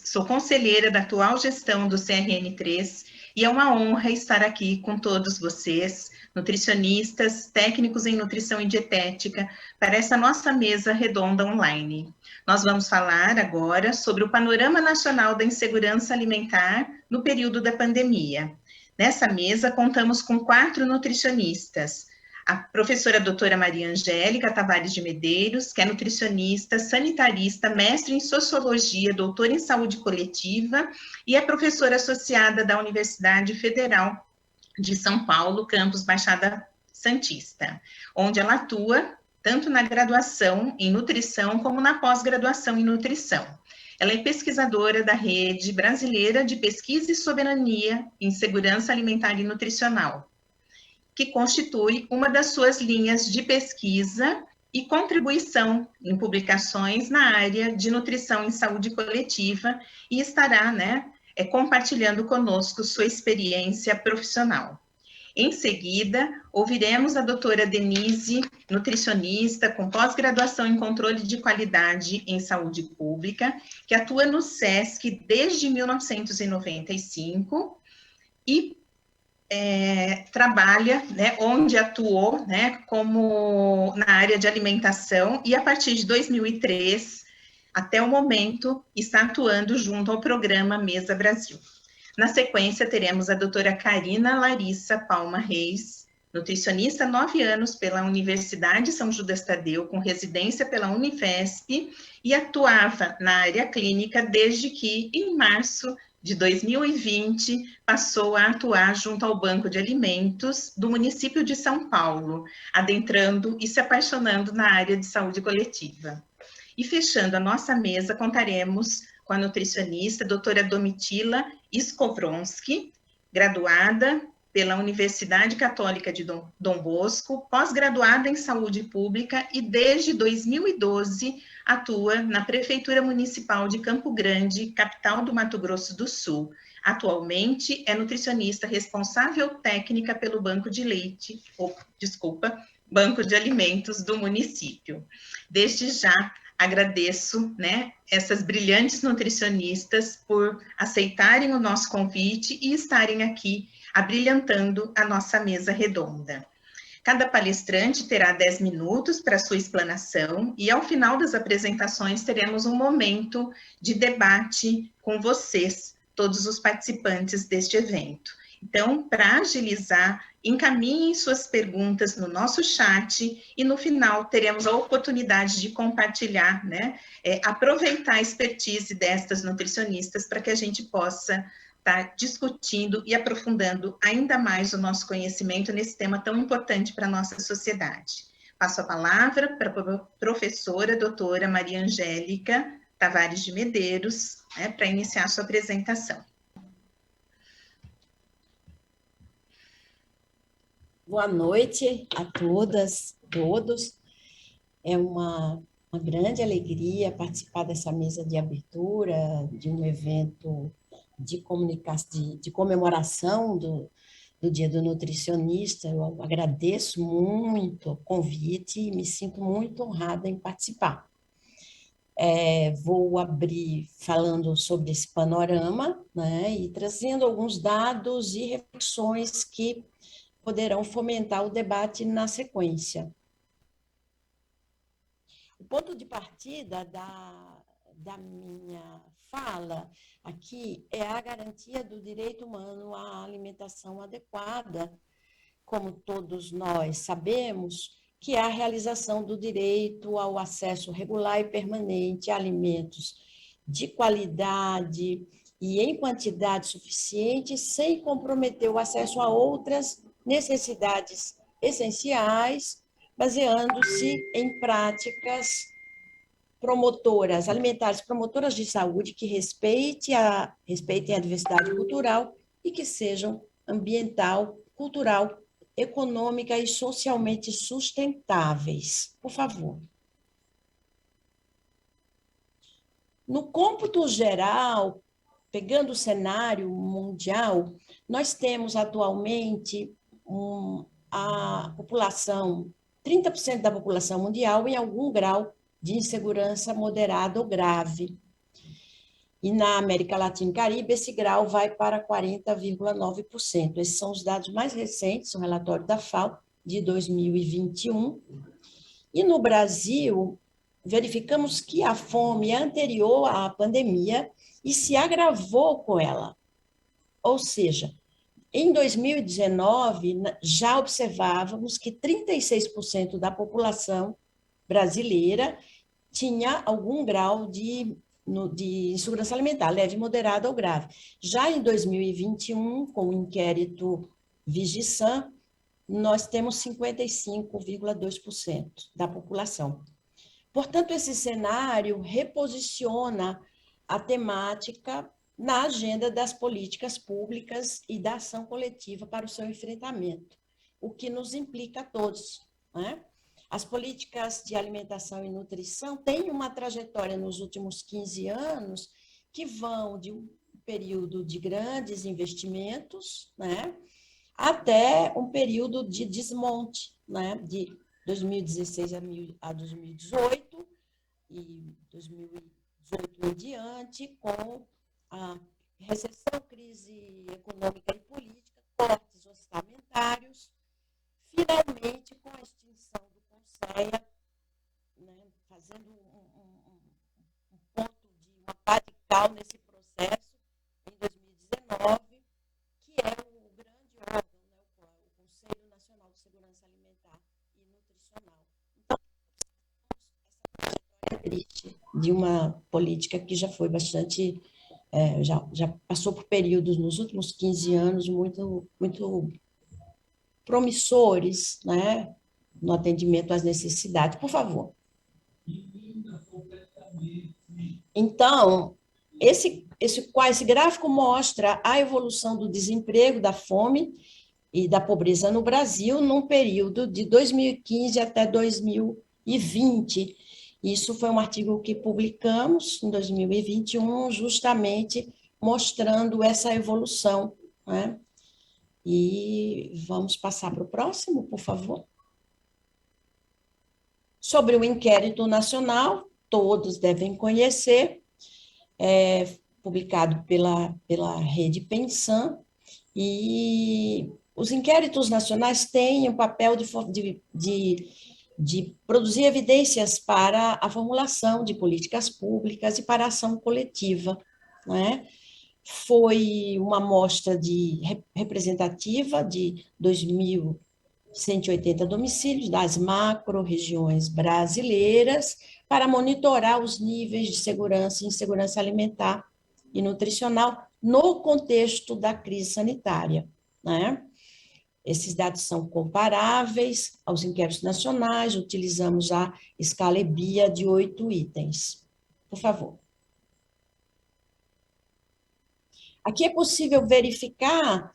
Sou conselheira da atual gestão do CRN3 e é uma honra estar aqui com todos vocês, nutricionistas, técnicos em nutrição e dietética, para essa nossa mesa redonda online. Nós vamos falar agora sobre o panorama nacional da insegurança alimentar no período da pandemia. Nessa mesa, contamos com 4 nutricionistas: a professora doutora Maria Angélica Tavares de Medeiros, que é nutricionista, sanitarista, mestre em sociologia, doutora em saúde coletiva e é professora associada da Universidade Federal de São Paulo, campus Baixada Santista, onde ela atua tanto na graduação em nutrição como na pós-graduação em nutrição. Ela é pesquisadora da Rede Brasileira de Pesquisa e Soberania em Segurança Alimentar e Nutricional, que constitui uma das suas linhas de pesquisa e contribuição em publicações na área de nutrição em saúde coletiva e estará, compartilhando conosco sua experiência profissional. Em seguida, ouviremos a doutora Denise, nutricionista com pós-graduação em controle de qualidade em saúde pública, que atua no SESC desde 1995 e trabalha, onde atuou, como na área de alimentação, e a partir de 2003, até o momento, está atuando junto ao programa Mesa Brasil. Na sequência, teremos a doutora Karina Larissa Palma Reis, nutricionista há 9 anos pela Universidade São Judas Tadeu, com residência pela Unifesp, e atuava na área clínica desde que, em março de 2020, passou a atuar junto ao Banco de Alimentos do município de São Paulo, adentrando e se apaixonando na área de saúde coletiva. E fechando a nossa mesa, contaremos com a nutricionista doutora Domitila Skovronski, graduada pela Universidade Católica de Dom Bosco, pós-graduada em saúde pública e desde 2012 atua na Prefeitura Municipal de Campo Grande, capital do Mato Grosso do Sul. Atualmente é nutricionista responsável técnica pelo Banco de Banco de Alimentos do município. Desde já agradeço, essas brilhantes nutricionistas por aceitarem o nosso convite e estarem aqui abrilhantando a nossa mesa redonda. Cada palestrante terá 10 minutos para sua explanação e, ao final das apresentações, teremos um momento de debate com vocês, todos os participantes deste evento. Então, para agilizar, encaminhem suas perguntas no nosso chat e, no final, teremos a oportunidade de compartilhar, aproveitar a expertise destas nutricionistas para que a gente possa estar discutindo e aprofundando ainda mais o nosso conhecimento nesse tema tão importante para a nossa sociedade. Passo a palavra para a professora doutora Maria Angélica Tavares de Medeiros, para iniciar sua apresentação. Boa noite a todas, todos. É uma grande alegria participar dessa mesa de abertura, de um evento de comemoração do Dia do Nutricionista. Eu agradeço muito o convite e me sinto muito honrada em participar. Vou abrir falando sobre esse panorama, e trazendo alguns dados e reflexões que poderão fomentar o debate na sequência. O ponto de partida da minha fala aqui é a garantia do direito humano à alimentação adequada, como todos nós sabemos, que é a realização do direito ao acesso regular e permanente a alimentos de qualidade e em quantidade suficiente, sem comprometer o acesso a outras necessidades essenciais, baseando-se em práticas alimentares promotoras de saúde que respeitem a diversidade cultural e que sejam ambiental, cultural, econômica e socialmente sustentáveis. Por favor. No cômputo geral, pegando o cenário mundial, nós temos atualmente a população, 30% da população mundial em algum grau de insegurança moderada ou grave. E na América Latina e Caribe, esse grau vai para 40,9%. Esses são os dados mais recentes, o relatório da FAO de 2021. E no Brasil, verificamos que a fome é anterior à pandemia e se agravou com ela. Ou seja, em 2019, já observávamos que 36% da população brasileira tinha algum grau de insegurança alimentar, leve, moderada ou grave. Já em 2021, com o inquérito Vigissan, nós temos 55,2% da população. Portanto, esse cenário reposiciona a temática na agenda das políticas públicas e da ação coletiva para o seu enfrentamento, o que nos implica a todos, né? As políticas de alimentação e nutrição têm uma trajetória nos últimos 15 anos que vão de um período de grandes investimentos, né, até um período de desmonte, né, de 2016 a 2018 e 2018 em diante, com a recessão, crise econômica e política, cortes orçamentários, finalmente com a extinção do CONSEA, né, fazendo um ponto de uma pá de cal nesse processo, em 2019, que é o grande órgão, né, o Conselho Nacional de Segurança Alimentar e Nutricional. Então, essa trajetória triste de uma política que já foi bastante, já passou por períodos nos últimos 15 anos muito promissores, né, no atendimento às necessidades. Por favor. Então, esse gráfico mostra a evolução do desemprego, da fome e da pobreza no Brasil num período de 2015 até 2020. Isso foi um artigo que publicamos em 2021, justamente mostrando essa evolução, né? E vamos passar para o próximo, por favor. Sobre o inquérito nacional, todos devem conhecer, publicado pela Rede Pensan, e os inquéritos nacionais têm o papel de produzir evidências para a formulação de políticas públicas e para a ação coletiva, né? Foi uma amostra representativa de 2.180 domicílios das macro-regiões brasileiras para monitorar os níveis de segurança e insegurança alimentar e nutricional no contexto da crise sanitária, né? Esses dados são comparáveis aos inquéritos nacionais, utilizamos a escala EBIA de 8 itens. Por favor. Aqui é possível verificar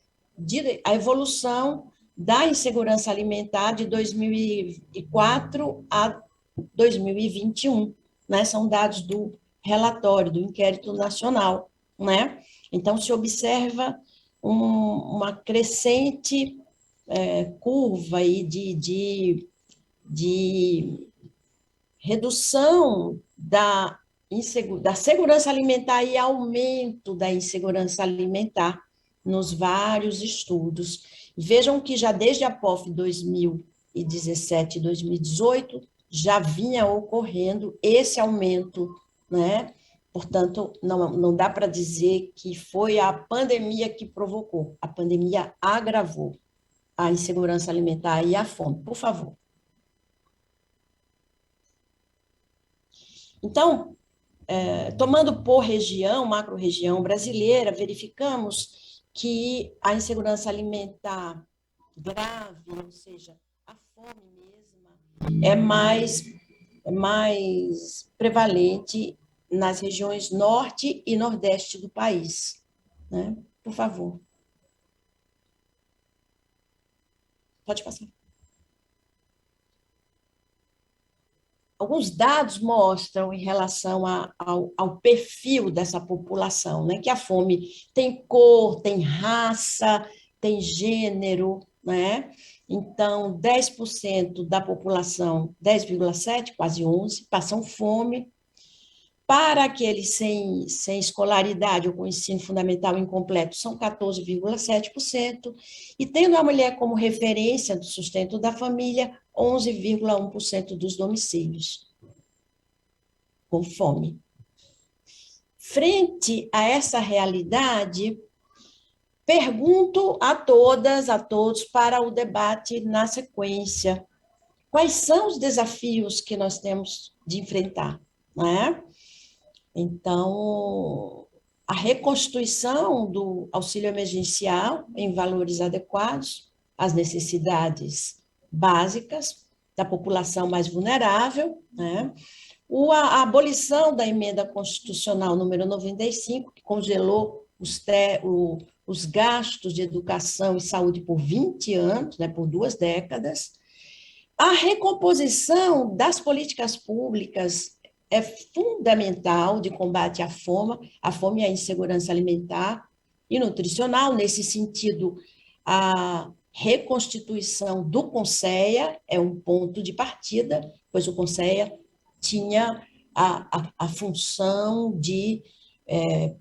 a evolução da insegurança alimentar de 2004 a 2021, né? São dados do relatório, do inquérito nacional, né? Então, se observa uma crescente curva aí de redução da segurança alimentar e aumento da insegurança alimentar nos vários estudos. Vejam que já desde a POF 2017 e 2018 já vinha ocorrendo esse aumento, né? Portanto, não dá para dizer que foi a pandemia que provocou. A pandemia agravou a insegurança alimentar e a fome. Por favor. Então, tomando por região, macro-região brasileira, verificamos que a insegurança alimentar grave, ou seja, a fome mesma, é mais prevalente nas regiões norte e nordeste do país, né? Por favor. Pode passar. Alguns dados mostram em relação ao perfil dessa população, né? Que a fome tem cor, tem raça, tem gênero, né? Então, 10% da população, 10,7%, quase 11%, passam fome. para aqueles sem escolaridade ou com ensino fundamental incompleto, são 14,7%, e tendo a mulher como referência do sustento da família, 11,1% dos domicílios com fome. Frente a essa realidade, pergunto a todas, a todos, para o debate na sequência, quais são os desafios que nós temos de enfrentar, não é? Então, a reconstituição do auxílio emergencial em valores adequados às necessidades básicas da população mais vulnerável, né? A abolição da emenda constitucional número 95, que congelou os gastos de educação e saúde por 20 anos, né, por 2 décadas. A recomposição das políticas públicas é fundamental de combate à fome e à insegurança alimentar e nutricional. Nesse sentido, a reconstituição do CONSEA é um ponto de partida, pois o CONSEA tinha a função de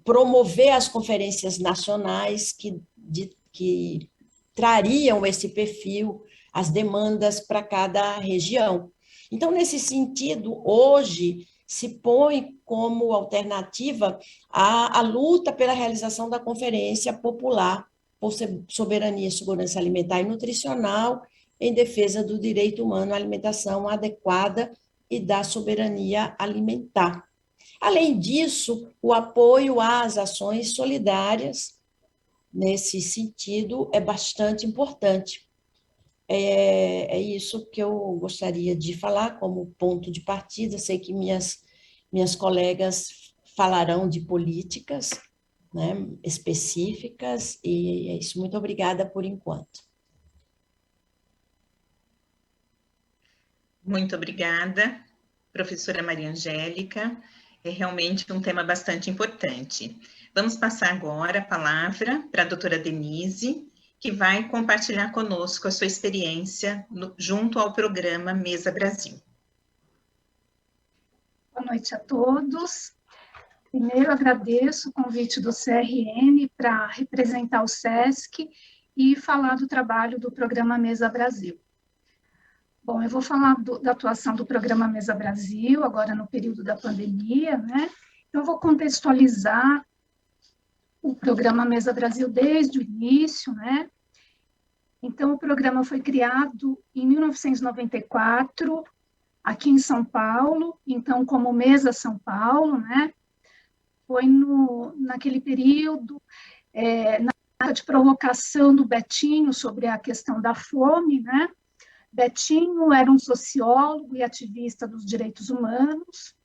promover as conferências nacionais que trariam esse perfil, as demandas para cada região. Então, nesse sentido, hoje se põe como alternativa a luta pela realização da Conferência Popular por Soberania, Segurança Alimentar e Nutricional em defesa do direito humano à alimentação adequada e da soberania alimentar. Além disso, o apoio às ações solidárias, nesse sentido, é bastante importante. É isso que eu gostaria de falar como ponto de partida. Sei que minhas colegas falarão de políticas, né, específicas, e é isso. Muito obrigada por enquanto. Muito obrigada, professora Maria Angélica. É realmente um tema bastante importante. Vamos passar agora a palavra para a doutora Denise, que vai compartilhar conosco a sua experiência junto ao programa Mesa Brasil. Boa noite a todos. Primeiro, agradeço o convite do CRN para representar o SESC e falar do trabalho do programa Mesa Brasil. Bom, eu vou falar da atuação do programa Mesa Brasil, agora no período da pandemia, né? Então, eu vou contextualizar o programa Mesa Brasil desde o início, né? Então, o programa foi criado em 1994, aqui em São Paulo, então, como Mesa São Paulo, né? Foi naquele período, na de provocação do Betinho sobre a questão da fome, né? Betinho era um sociólogo e ativista dos direitos humanos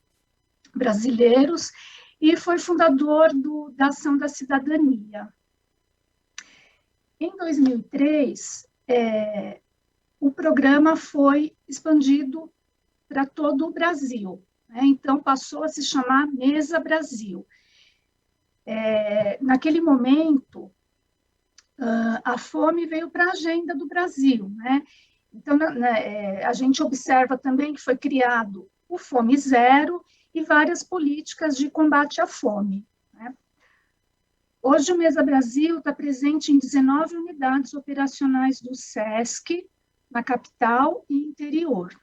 brasileiros e foi fundador da Ação da Cidadania. Em 2003, o programa foi expandido para todo o Brasil, né? Então, passou a se chamar Mesa Brasil. Naquele momento, a fome veio para a agenda do Brasil, né? Então, a gente observa também que foi criado o Fome Zero e várias políticas de combate à fome, né? Hoje, o Mesa Brasil está presente em 19 unidades operacionais do SESC, na capital e interior.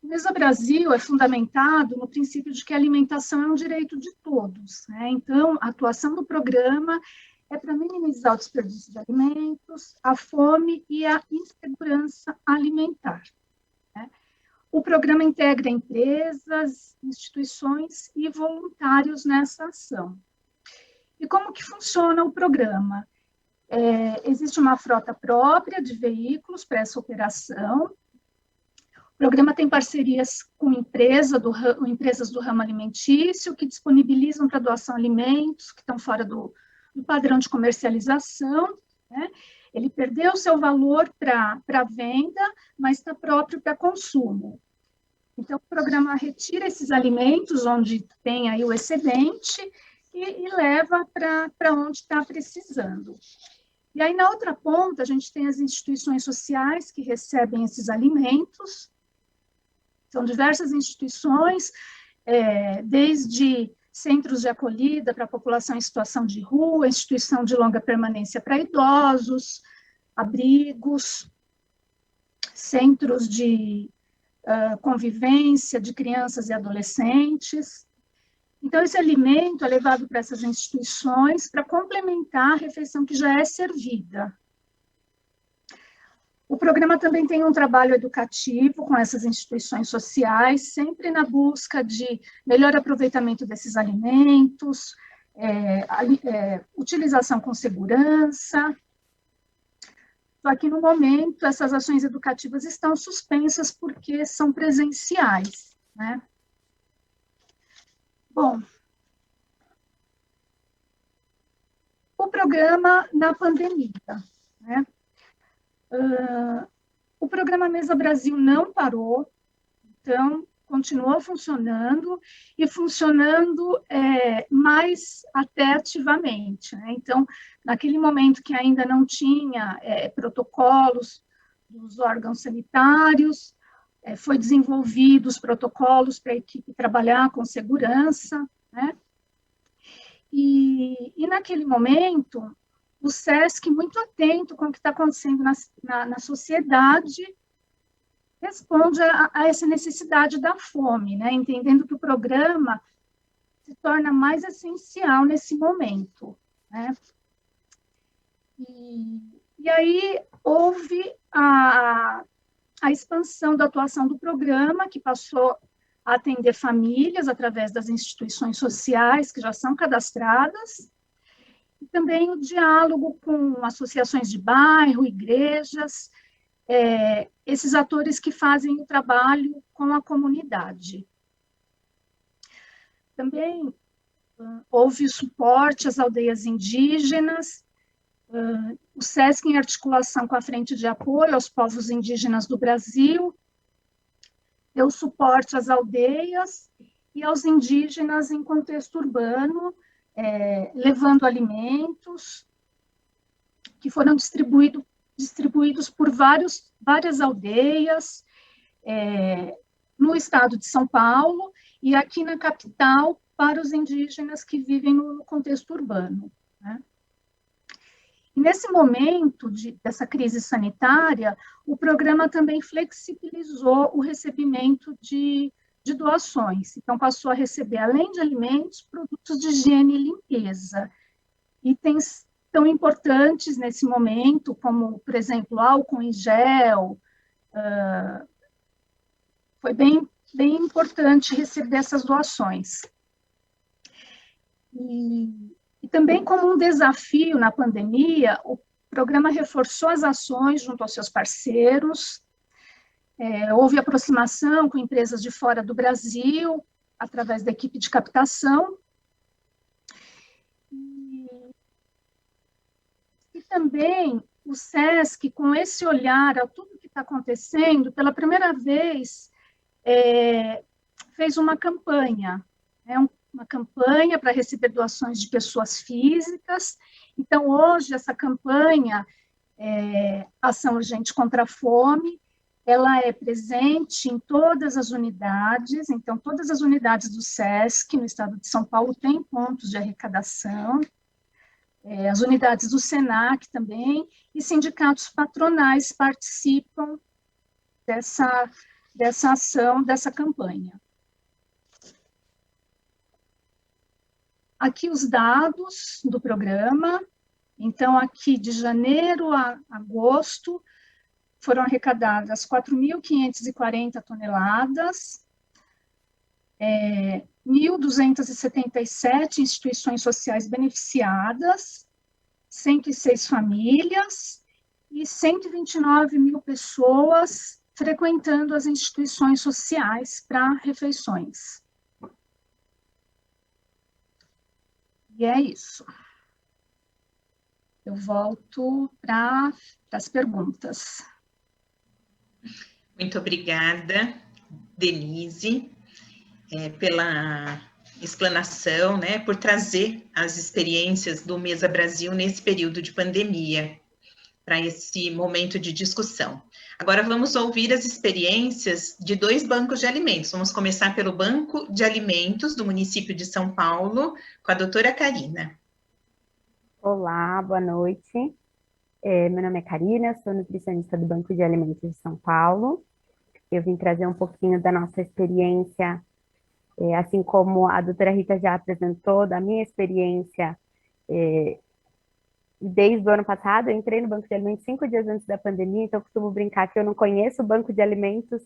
O Mesa Brasil é fundamentado no princípio de que a alimentação é um direito de todos, né? Então, a atuação do programa é para minimizar o desperdício de alimentos, a fome e a insegurança alimentar, né? O programa integra empresas, instituições e voluntários nessa ação. E como que funciona o programa? Existe uma frota própria de veículos para essa operação. O programa tem parcerias com empresas do ramo alimentício que disponibilizam para doação alimentos que estão fora do padrão de comercialização, né? Ele perdeu seu valor para venda, mas está próprio para consumo. Então, o programa retira esses alimentos onde tem aí o excedente e leva para onde está precisando. E aí, na outra ponta, a gente tem as instituições sociais que recebem esses alimentos. São diversas instituições desde centros de acolhida para a população em situação de rua, instituição de longa permanência para idosos, abrigos, centros de convivência de crianças e adolescentes. Então, esse alimento é levado para essas instituições para complementar a refeição que já é servida. O programa também tem um trabalho educativo com essas instituições sociais, sempre na busca de melhor aproveitamento desses alimentos, utilização com segurança. Só que, no momento, essas ações educativas estão suspensas porque são presenciais, né? Bom, o programa na pandemia, né? O programa Mesa Brasil não parou, então continuou funcionando e funcionando mais até ativamente, né? Então, naquele momento que ainda não tinha protocolos dos órgãos sanitários, foi desenvolvidos protocolos para a equipe trabalhar com segurança, né? E naquele momento, o SESC, muito atento com o que está acontecendo na sociedade, responde a essa necessidade da fome, né? Entendendo que o programa se torna mais essencial nesse momento, né? E aí houve a expansão da atuação do programa, que passou a atender famílias através das instituições sociais que já são cadastradas, e também o diálogo com associações de bairro, igrejas, esses atores que fazem o trabalho com a comunidade. Também houve suporte às aldeias indígenas, o SESC, em articulação com a Frente de Apoio aos Povos Indígenas do Brasil, deu suporte às aldeias e aos indígenas em contexto urbano, levando alimentos que foram distribuídos por várias aldeias no estado de São Paulo e aqui na capital para os indígenas que vivem no contexto urbano, né? E nesse momento dessa crise sanitária, o programa também flexibilizou o recebimento de doações. Então, passou a receber, além de alimentos, produtos de higiene e limpeza. Itens tão importantes nesse momento, como, por exemplo, álcool em gel. Foi bem importante receber essas doações. E também, como um desafio na pandemia, o programa reforçou as ações junto aos seus parceiros, houve aproximação com empresas de fora do Brasil, através da equipe de captação, e também o SESC, com esse olhar a tudo que está acontecendo, pela primeira vez, fez uma campanha, uma campanha para receber doações de pessoas físicas. Então, hoje, essa campanha, Ação Urgente contra a Fome, ela é presente em todas as unidades, então, todas as unidades do SESC, no estado de São Paulo, têm pontos de arrecadação, as unidades do SENAC também, e sindicatos patronais participam dessa ação, dessa campanha. Aqui os dados do programa. Então, aqui de janeiro a agosto, foram arrecadadas 4.540 toneladas, 1.277 instituições sociais beneficiadas, 106 famílias e 129 mil pessoas frequentando as instituições sociais para refeições. E é isso. Eu volto para as perguntas. Muito obrigada, Denise, pela explanação, né, por trazer as experiências do Mesa Brasil nesse período de pandemia. para esse momento de discussão. Agora vamos ouvir as experiências de 2 bancos de alimentos. Vamos começar pelo Banco de Alimentos do município de São Paulo, com a doutora Karina. Olá, boa noite. Meu nome é Karina, sou nutricionista do Banco de Alimentos de São Paulo. Eu vim trazer um pouquinho da nossa experiência, assim como a doutora Rita já apresentou, da minha experiência desde o ano passado. Eu entrei no Banco de Alimentos 5 dias antes da pandemia, então eu costumo brincar que eu não conheço o Banco de Alimentos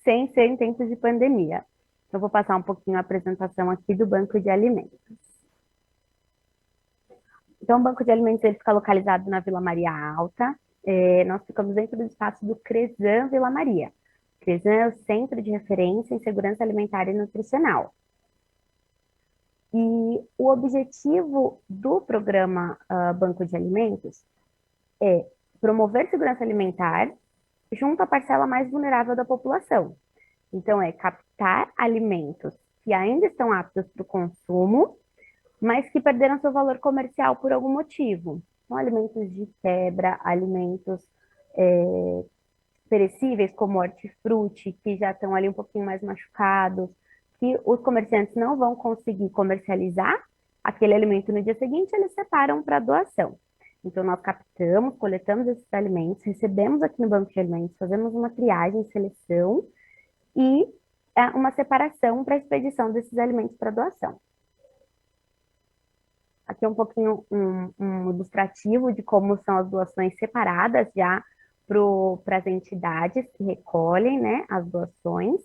sem ser em tempos de pandemia. Então, eu vou passar um pouquinho a apresentação aqui do Banco de Alimentos. Então, o Banco de Alimentos ele fica localizado na Vila Maria Alta. Nós ficamos dentro do espaço do CRESAM Vila Maria. O CRESAM é o Centro de Referência em Segurança Alimentar e Nutricional. E o objetivo do programa Banco de Alimentos é promover segurança alimentar junto à parcela mais vulnerável da população. Então, é captar alimentos que ainda estão aptos para o consumo, mas que perderam seu valor comercial por algum motivo. São alimentos de quebra, alimentos perecíveis, como hortifruti, que já estão ali um pouquinho mais machucados, que os comerciantes não vão conseguir comercializar aquele alimento no dia seguinte, eles separam para doação. Então, nós captamos, coletamos esses alimentos, recebemos aqui no Banco de Alimentos, fazemos uma triagem, seleção e uma separação para a expedição desses alimentos para doação. Aqui é um pouquinho um ilustrativo de como são as doações separadas já para as entidades que recolhem, né, as doações.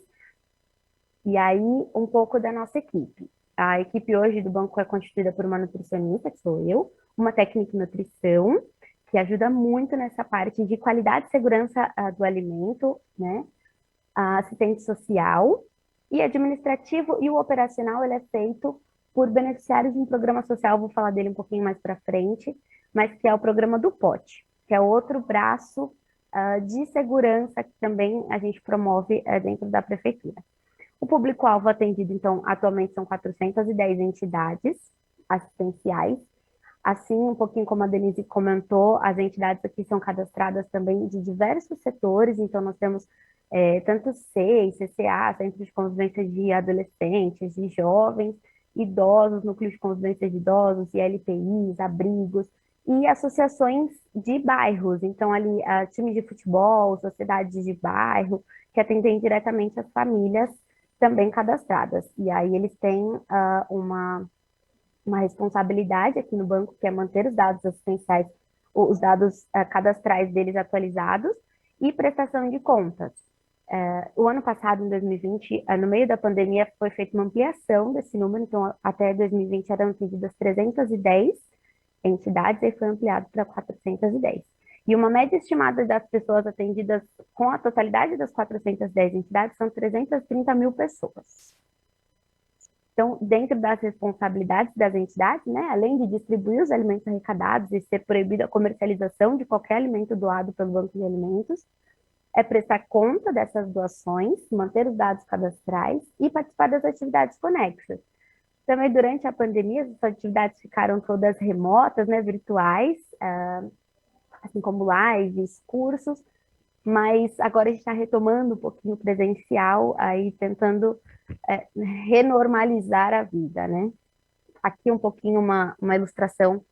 E aí, um pouco da nossa equipe. A equipe hoje do banco é constituída por uma nutricionista, que sou eu, uma técnica em nutrição, que ajuda muito nessa parte de qualidade e segurança do alimento, né? A assistente social e administrativo, e o operacional ele é feito por beneficiários de um programa social, vou falar dele um pouquinho mais para frente, mas que é o programa do POT, que é outro braço de segurança que também a gente promove dentro da prefeitura. O público-alvo atendido, então, atualmente são 410 entidades assistenciais. Assim, um pouquinho como a Denise comentou, as entidades aqui são cadastradas também de diversos setores, então nós temos tanto SEI, CCA, Centro de Convivência de Adolescentes, de Jovens, idosos, Núcleo de Convivência de Idosos, ILPIs, abrigos, e associações de bairros, então ali times de futebol, sociedades de bairro, que atendem diretamente as famílias também cadastradas. E aí eles têm uma responsabilidade aqui no banco, que é manter os dados assistenciais, os dados cadastrais deles atualizados e prestação de contas. O ano passado, em 2020, no meio da pandemia, foi feita uma ampliação desse número, então até 2020 eram atendidas 310 entidades, e foi ampliado para 410. E uma média estimada das pessoas atendidas com a totalidade das 410 entidades são 330 mil pessoas. Então, dentro das responsabilidades das entidades, né, além de distribuir os alimentos arrecadados e ser proibida a comercialização de qualquer alimento doado pelo Banco de Alimentos, é prestar conta dessas doações, manter os dados cadastrais e participar das atividades conexas. Também, durante a pandemia, as atividades ficaram todas remotas, né, virtuais, assim como lives, cursos, mas agora a gente está retomando um pouquinho presencial, aí tentando renormalizar a vida, né? Aqui um pouquinho uma ilustração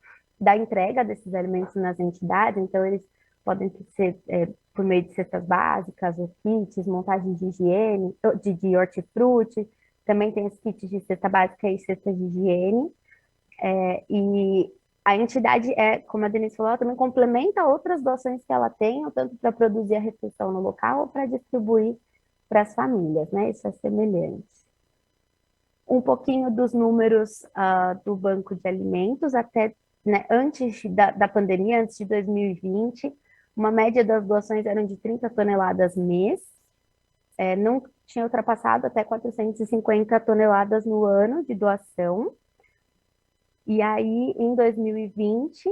da entrega desses alimentos nas entidades, então eles podem ser por meio de cestas básicas, ou kits, montagem de higiene, de hortifruti, também tem os kits de cesta básica e cestas de higiene, e a entidade, como a Denise falou, ela também complementa outras doações que ela tem, tanto para produzir a refeição no local, ou para distribuir para as famílias, né? Isso é semelhante. Um pouquinho dos números do Banco de Alimentos, até né, antes da pandemia, antes de 2020, uma média das doações eram de 30 toneladas mês, não tinha ultrapassado até 450 toneladas no ano de doação. E aí, em 2020,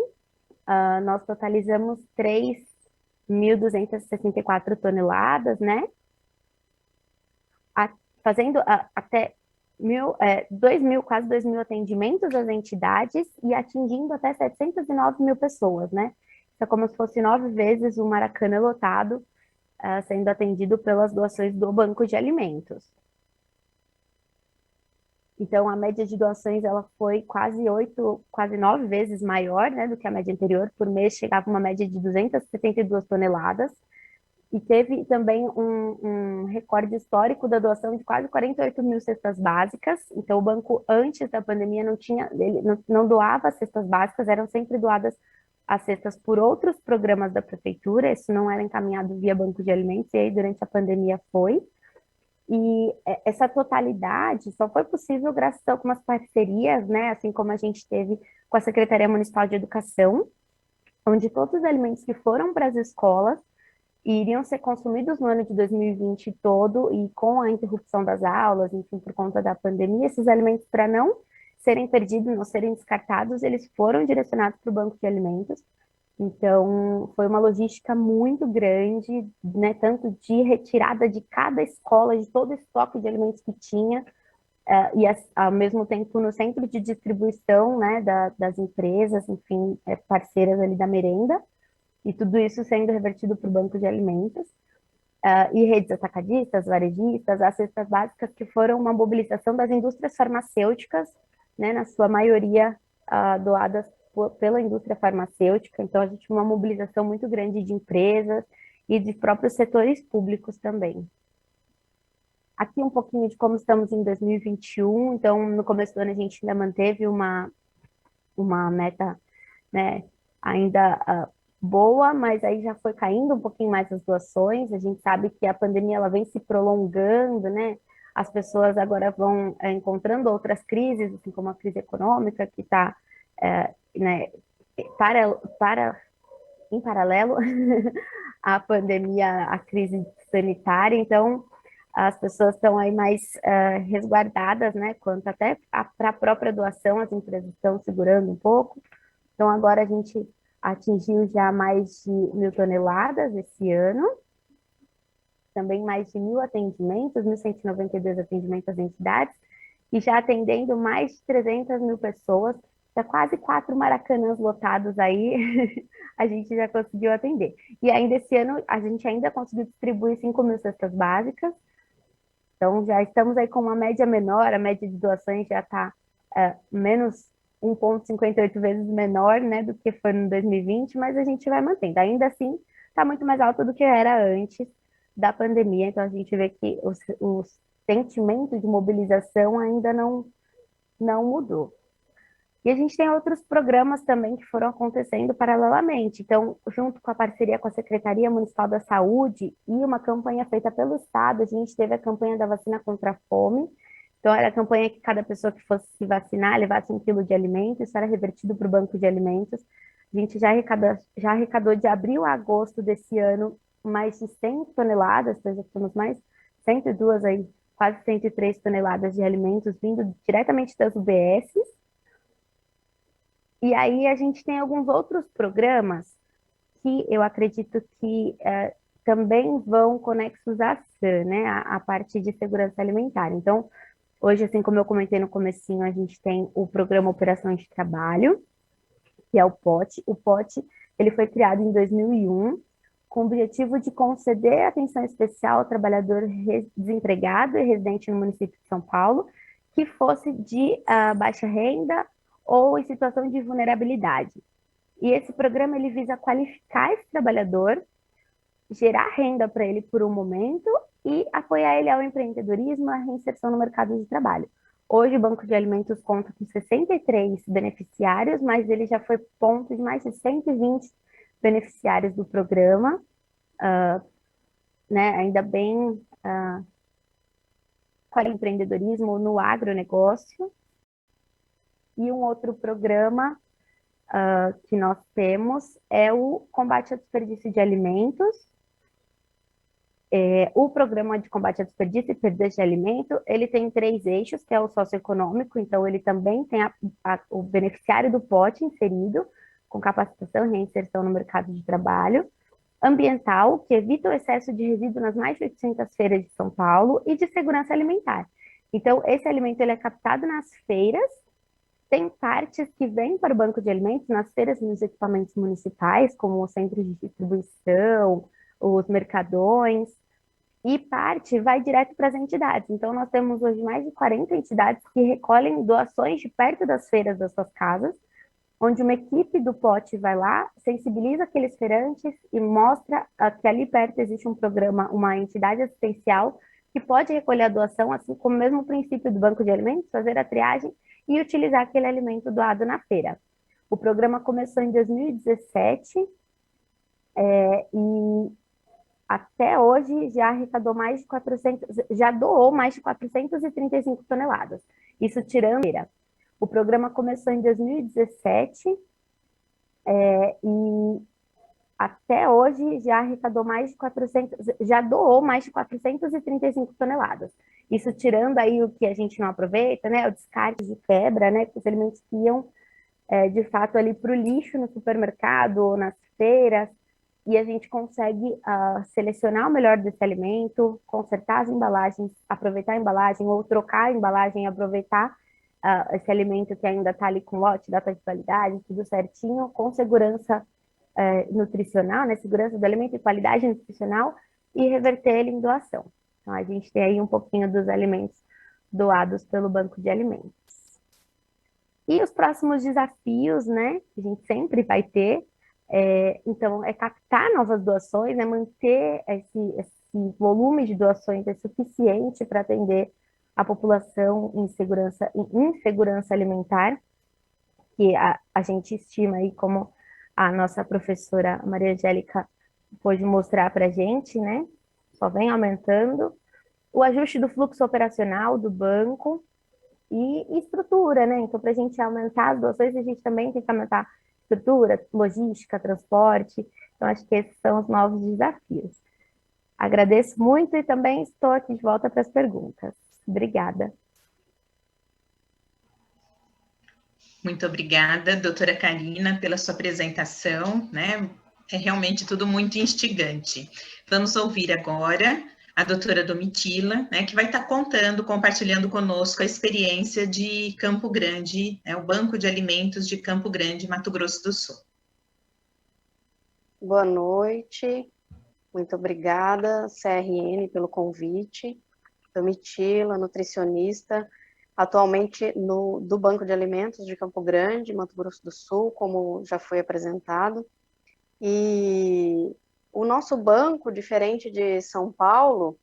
nós totalizamos 3.264 toneladas, né? Fazendo até 2.000, quase 2.000 atendimentos às entidades e atingindo até 709 mil pessoas, né? é como se fosse 9 vezes o Maracanã lotado, sendo atendido pelas doações do Banco de Alimentos. Então, a média de doações ela foi quase 9 vezes maior, né, do que a média anterior. Por mês chegava uma média de 272 toneladas. E teve também um recorde histórico da doação de quase 48 mil cestas básicas. Então, o banco, antes da pandemia, ele não doava cestas básicas, eram sempre doadas as cestas por outros programas da prefeitura. Isso não era encaminhado via banco de alimentos, e aí, durante a pandemia, foi. E essa totalidade só foi possível graças a algumas parcerias, né? Assim como a gente teve com a Secretaria Municipal de Educação, onde todos os alimentos que foram para as escolas iriam ser consumidos no ano de 2020 todo, e com a interrupção das aulas, enfim, por conta da pandemia, esses alimentos, para não serem perdidos, não serem descartados, eles foram direcionados para o banco de alimentos. Então, foi uma logística muito grande, né, tanto de retirada de cada escola, de todo o estoque de alimentos que tinha, e ao mesmo tempo no centro de distribuição, né, das empresas, enfim, parceiras ali da merenda, e tudo isso sendo revertido para o banco de alimentos. E redes atacadistas, varejistas, as cestas básicas, que foram uma mobilização das indústrias farmacêuticas, né, na sua maioria doadas pela indústria farmacêutica. Então, a gente tinha uma mobilização muito grande de empresas e de próprios setores públicos também. Aqui um pouquinho de como estamos em 2021. Então, no começo do ano, a gente ainda manteve uma meta, né, ainda boa, mas aí já foi caindo um pouquinho mais as doações. A gente sabe que a pandemia ela vem se prolongando, né? As pessoas agora vão encontrando outras crises, assim como a crise econômica, que está né, em paralelo à pandemia, à crise sanitária. Então, as pessoas estão aí mais resguardadas, né? Quanto até para a própria doação, as empresas estão segurando um pouco. Então, agora a gente atingiu já mais de 1.000 toneladas esse ano, também mais de 1.000 atendimentos, 1.192 atendimentos às entidades, e já atendendo mais de 300 mil pessoas, já quase 4 maracanãs lotados aí, a gente já conseguiu atender. E ainda esse ano, a gente ainda conseguiu distribuir 5 mil cestas básicas, então já estamos aí com uma média menor, a média de doações já está menos 1,58 vezes menor, né, do que foi no 2020, mas a gente vai mantendo. Ainda assim, está muito mais alto do que era antes da pandemia, então a gente vê que o sentimento de mobilização ainda não mudou. E a gente tem outros programas também que foram acontecendo paralelamente. Então, junto com a parceria com a Secretaria Municipal da Saúde e uma campanha feita pelo Estado, a gente teve a campanha da vacina contra a fome. Então, era a campanha que cada pessoa que fosse se vacinar levasse 1 quilo de alimento, isso era revertido para o banco de alimentos. A gente já arrecadou de abril a agosto desse ano mais de 100 toneladas, então já temos mais 102 aí, quase 103 toneladas de alimentos vindo diretamente das UBSs. E aí a gente tem alguns outros programas que eu acredito que também vão conexos à SAN, né, a parte de segurança alimentar. Então, hoje, assim como eu comentei no comecinho, a gente tem o Programa Operações de Trabalho, que é o POT. O POT, ele foi criado em 2001, com o objetivo de conceder atenção especial ao trabalhador desempregado e residente no município de São Paulo, que fosse de baixa renda ou em situação de vulnerabilidade. E esse programa, ele visa qualificar esse trabalhador, gerar renda para ele por um momento e apoiar ele ao empreendedorismo, à reinserção no mercado de trabalho. Hoje, o Banco de Alimentos conta com 63 beneficiários, mas ele já foi ponto de mais de 120 beneficiários do programa, né, ainda bem com o empreendedorismo no agronegócio. E um outro programa que nós temos é o combate ao desperdício de alimentos. O programa de combate ao desperdício e perda de alimento, ele tem 3 eixos, que é o socioeconômico, então ele também tem o beneficiário do POT inserido, com capacitação e reinserção no mercado de trabalho. Ambiental, que evita o excesso de resíduo nas mais de 800 feiras de São Paulo, e de segurança alimentar. Então, esse alimento ele é captado nas feiras, Tem partes que vêm para o banco de alimentos nas feiras e nos equipamentos municipais, como os centros de distribuição, os mercadões, e parte vai direto para as entidades. Então, nós temos hoje mais de 40 entidades que recolhem doações de perto das feiras das suas casas, onde uma equipe do pote vai lá, sensibiliza aqueles feirantes e mostra que ali perto existe um programa, uma entidade assistencial que pode recolher a doação, assim como o mesmo princípio do banco de alimentos, fazer a triagem e utilizar aquele alimento doado na feira. O programa começou em 2017 e até hoje já arrecadou mais de 400, já doou mais de 435 toneladas. Isso tirando a feira. O programa começou em 2017 e até hoje já arrecadou mais de 400, já doou mais de 435 toneladas. Isso tirando aí o que a gente não aproveita, né? O descarte de quebra, né? Os alimentos que iam, de fato, ali para o lixo no supermercado ou nas feiras, e a gente consegue selecionar o melhor desse alimento, consertar as embalagens, aproveitar a embalagem ou trocar a embalagem e aproveitar esse alimento que ainda está ali com lote, data de validade, tudo certinho, com segurança nutricional, né, segurança do alimento e qualidade nutricional, e reverter ele em doação. Então, a gente tem aí um pouquinho dos alimentos doados pelo Banco de Alimentos. E os próximos desafios, né, que a gente sempre vai ter, então, é captar novas doações, né, manter esse volume de doações suficiente para atender a população em insegurança alimentar, que a gente estima aí, como a nossa professora Maria Angélica pôde mostrar para a gente, né, só vem aumentando. O ajuste do fluxo operacional do banco e estrutura, né, então para a gente aumentar as doações, a gente também tem que aumentar estrutura, logística, transporte. Então, acho que esses são os novos desafios. Agradeço muito e também estou aqui de volta para as perguntas. Obrigada. Muito obrigada, doutora Karina, pela sua apresentação, né? É realmente tudo muito instigante. Vamos ouvir agora a doutora Domitila, né, que vai estar compartilhando conosco a experiência de Campo Grande, o Banco de Alimentos de Campo Grande, Mato Grosso do Sul. Boa noite, muito obrigada, CRN, pelo convite. Domitila, nutricionista, atualmente do Banco de Alimentos de Campo Grande, Mato Grosso do Sul, como já foi apresentado. E o nosso banco, diferente de São Paulo,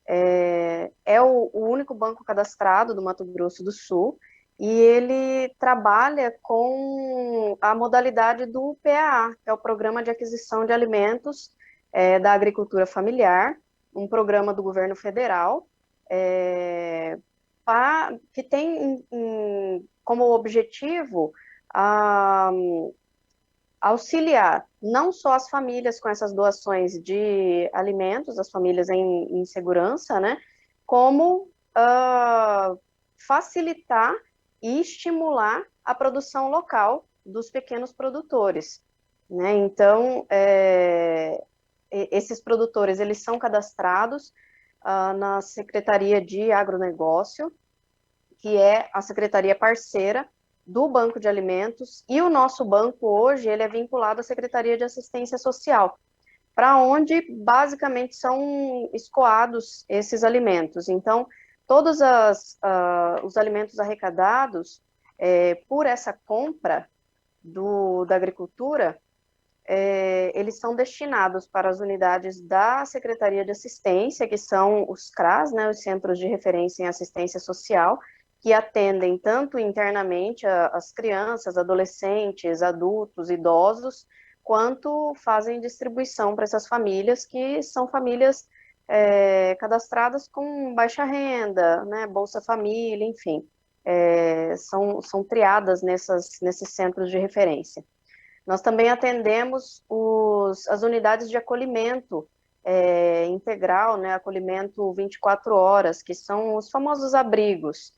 é o único banco cadastrado do Mato Grosso do Sul, e ele trabalha com a modalidade do PAA, que é o Programa de Aquisição de Alimentos da Agricultura Familiar, um programa do governo federal, que tem como objetivo auxiliar não só as famílias com essas doações de alimentos, as famílias em segurança, né, como facilitar e estimular a produção local dos pequenos produtores, né? Então, esses produtores, eles são cadastrados na Secretaria de Agronegócio, que é a secretaria parceira do Banco de Alimentos, e o nosso banco hoje, ele é vinculado à Secretaria de Assistência Social, para onde basicamente são escoados esses alimentos. Então, todos os alimentos arrecadados por essa compra da agricultura, eles são destinados para as unidades da Secretaria de Assistência, que são os CRAS, né, os Centros de Referência em Assistência Social, que atendem tanto internamente as crianças, adolescentes, adultos, idosos, quanto fazem distribuição para essas famílias, que são famílias cadastradas com baixa renda, né, Bolsa Família, enfim, são triadas nesses centros de referência. Nós também atendemos as unidades de acolhimento integral, né, acolhimento 24 horas, que são os famosos abrigos,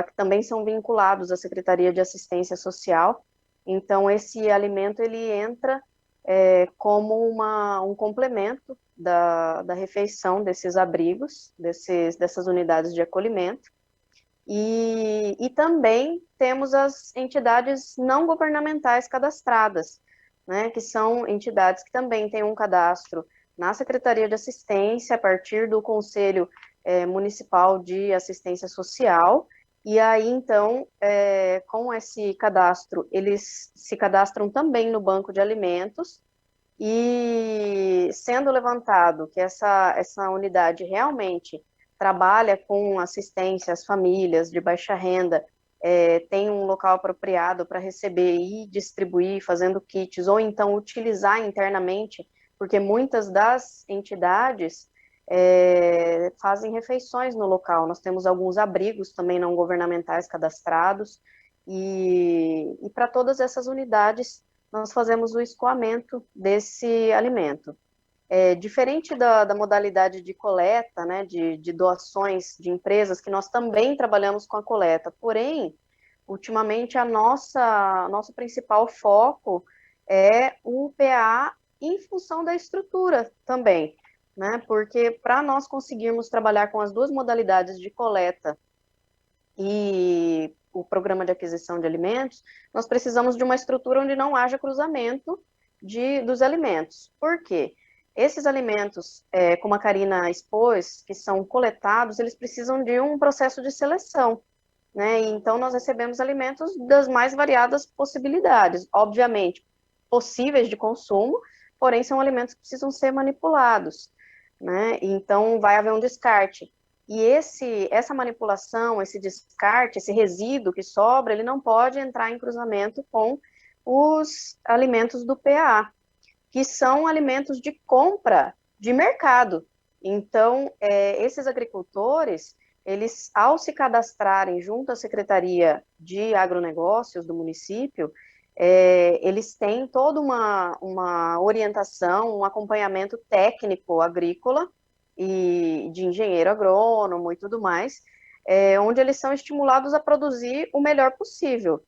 que também são vinculados à Secretaria de Assistência Social. Então, esse alimento, ele entra como um complemento da refeição desses abrigos, dessas unidades de acolhimento. E também temos as entidades não governamentais cadastradas, né, que são entidades que também têm um cadastro na Secretaria de Assistência, a partir do Conselho Municipal de Assistência Social, e aí, então, com esse cadastro, eles se cadastram também no Banco de Alimentos, e sendo levantado que essa unidade realmente trabalha com assistência às famílias de baixa renda, tem um local apropriado para receber e distribuir, fazendo kits, ou então utilizar internamente, porque muitas das entidades fazem refeições no local. Nós temos alguns abrigos também não governamentais cadastrados, e para todas essas unidades nós fazemos o escoamento desse alimento. Diferente da modalidade de coleta, né, de doações de empresas, que nós também trabalhamos com a coleta, porém, ultimamente, nosso principal foco é o PA em função da estrutura também, né, porque para nós conseguirmos trabalhar com as duas modalidades de coleta e o programa de aquisição de alimentos, nós precisamos de uma estrutura onde não haja cruzamento dos alimentos. Por quê? Esses alimentos, como a Karina expôs, que são coletados, eles precisam de um processo de seleção, né? Então, nós recebemos alimentos das mais variadas possibilidades, obviamente, possíveis de consumo, porém, são alimentos que precisam ser manipulados, né? Então, vai haver um descarte. E essa manipulação, esse descarte, esse resíduo que sobra, ele não pode entrar em cruzamento com os alimentos do PA, que são alimentos de compra de mercado. Então, esses agricultores, eles, ao se cadastrarem junto à Secretaria de Agronegócios do município, eles têm toda uma orientação, um acompanhamento técnico agrícola e de engenheiro agrônomo e tudo mais, onde eles são estimulados a produzir o melhor possível.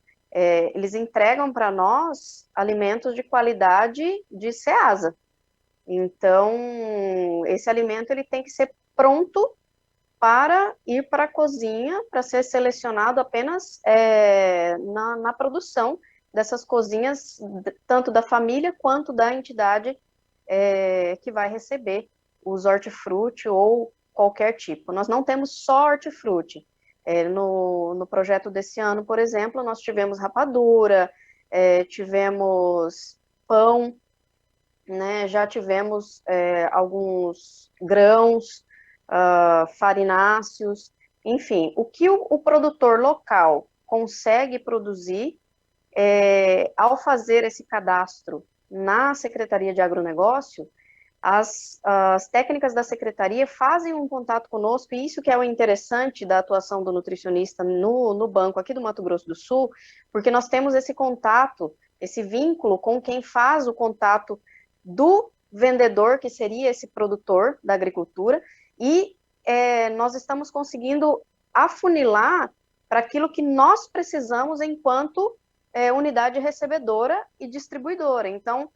Eles entregam para nós alimentos de qualidade de Ceasa. Então, esse alimento ele tem que ser pronto para ir para a cozinha, para ser selecionado apenas na produção dessas cozinhas, tanto da família quanto da entidade que vai receber os hortifruti ou qualquer tipo. Nós não temos só hortifruti. No projeto desse ano, por exemplo, nós tivemos rapadura, tivemos pão, né, já tivemos alguns grãos, farináceos, enfim, o que o produtor local consegue produzir, ao fazer esse cadastro na Secretaria de Agronegócio, as técnicas da Secretaria fazem um contato conosco, e isso que é o interessante da atuação do nutricionista no banco aqui do Mato Grosso do Sul, porque nós temos esse contato, esse vínculo com quem faz o contato do vendedor, que seria esse produtor da agricultura, e nós estamos conseguindo afunilar para aquilo que nós precisamos enquanto unidade recebedora e distribuidora. Então,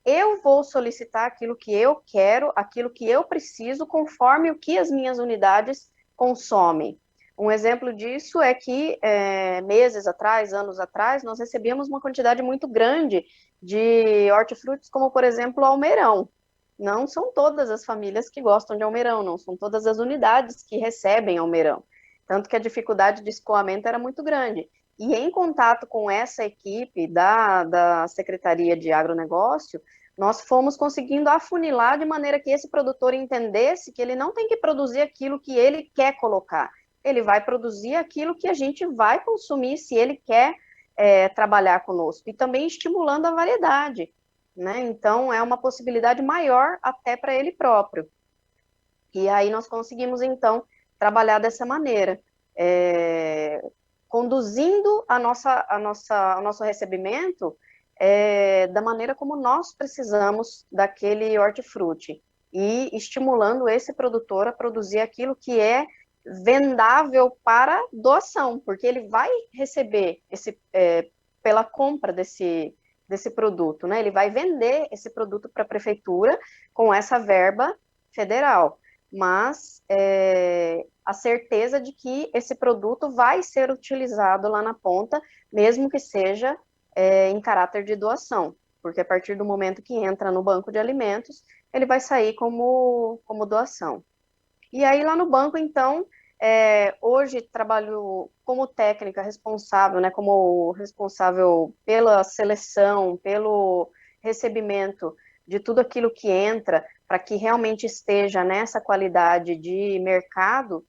eu vou solicitar aquilo que eu quero, aquilo que eu preciso, conforme o que as minhas unidades consomem. Um exemplo disso é que, meses atrás, anos atrás, nós recebíamos uma quantidade muito grande de hortifrutis, como, por exemplo, o almeirão. Não são todas as famílias que gostam de almeirão, não são todas as unidades que recebem almeirão. Tanto que a dificuldade de escoamento era muito grande. E em contato com essa equipe da Secretaria de Agronegócio, nós fomos conseguindo afunilar de maneira que esse produtor entendesse que ele não tem que produzir aquilo que ele quer colocar, ele vai produzir aquilo que a gente vai consumir se ele quer trabalhar conosco, e também estimulando a variedade, né? Então, é uma possibilidade maior até para ele próprio. E aí nós conseguimos, então, trabalhar dessa maneira, conduzindo o nosso recebimento da maneira como nós precisamos daquele hortifruti, e estimulando esse produtor a produzir aquilo que é vendável para doação, porque ele vai receber pela compra desse produto, né? Ele vai vender esse produto para a prefeitura com essa verba federal. mas a certeza de que esse produto vai ser utilizado lá na ponta, mesmo que seja em caráter de doação, porque a partir do momento que entra no banco de alimentos, ele vai sair como doação. E aí lá no banco, então, hoje trabalho como técnica responsável, né, como responsável pela seleção, pelo recebimento de tudo aquilo que entra, para que realmente esteja nessa qualidade de mercado.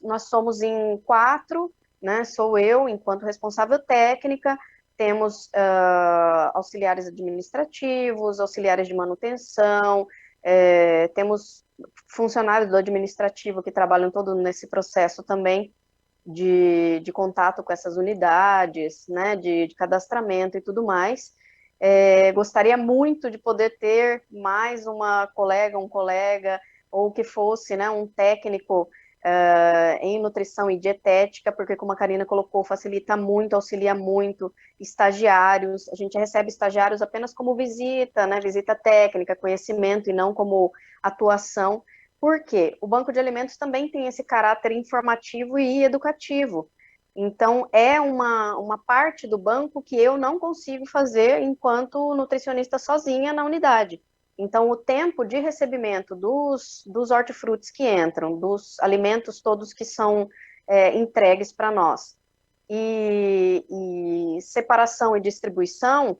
Nós somos em 4, né, sou eu, enquanto responsável técnica, temos auxiliares administrativos, auxiliares de manutenção, temos funcionários do administrativo que trabalham todo nesse processo também de contato com essas unidades, né, de cadastramento e tudo mais. Gostaria muito de poder ter mais uma colega, um colega, ou que fosse, né, um técnico em nutrição e dietética, porque como a Karina colocou, facilita muito, auxilia muito, estagiários, a gente recebe estagiários apenas como visita, né, visita técnica, conhecimento, e não como atuação. Por quê? O banco de alimentos também tem esse caráter informativo e educativo. Então, é uma parte do banco que eu não consigo fazer enquanto nutricionista sozinha na unidade. Então, o tempo de recebimento dos hortifrutis que entram, dos alimentos todos que são entregues para nós, e separação e distribuição,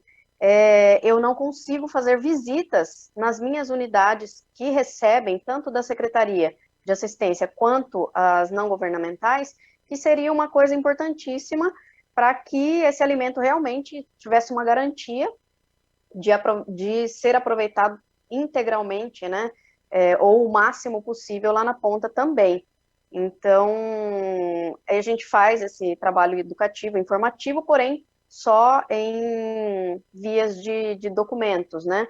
eu não consigo fazer visitas nas minhas unidades que recebem, tanto da Secretaria de Assistência quanto as não governamentais, que seria uma coisa importantíssima para que esse alimento realmente tivesse uma garantia de ser aproveitado integralmente, né, ou o máximo possível lá na ponta também. Então, a gente faz esse trabalho educativo, informativo, porém, só em vias de documentos, né,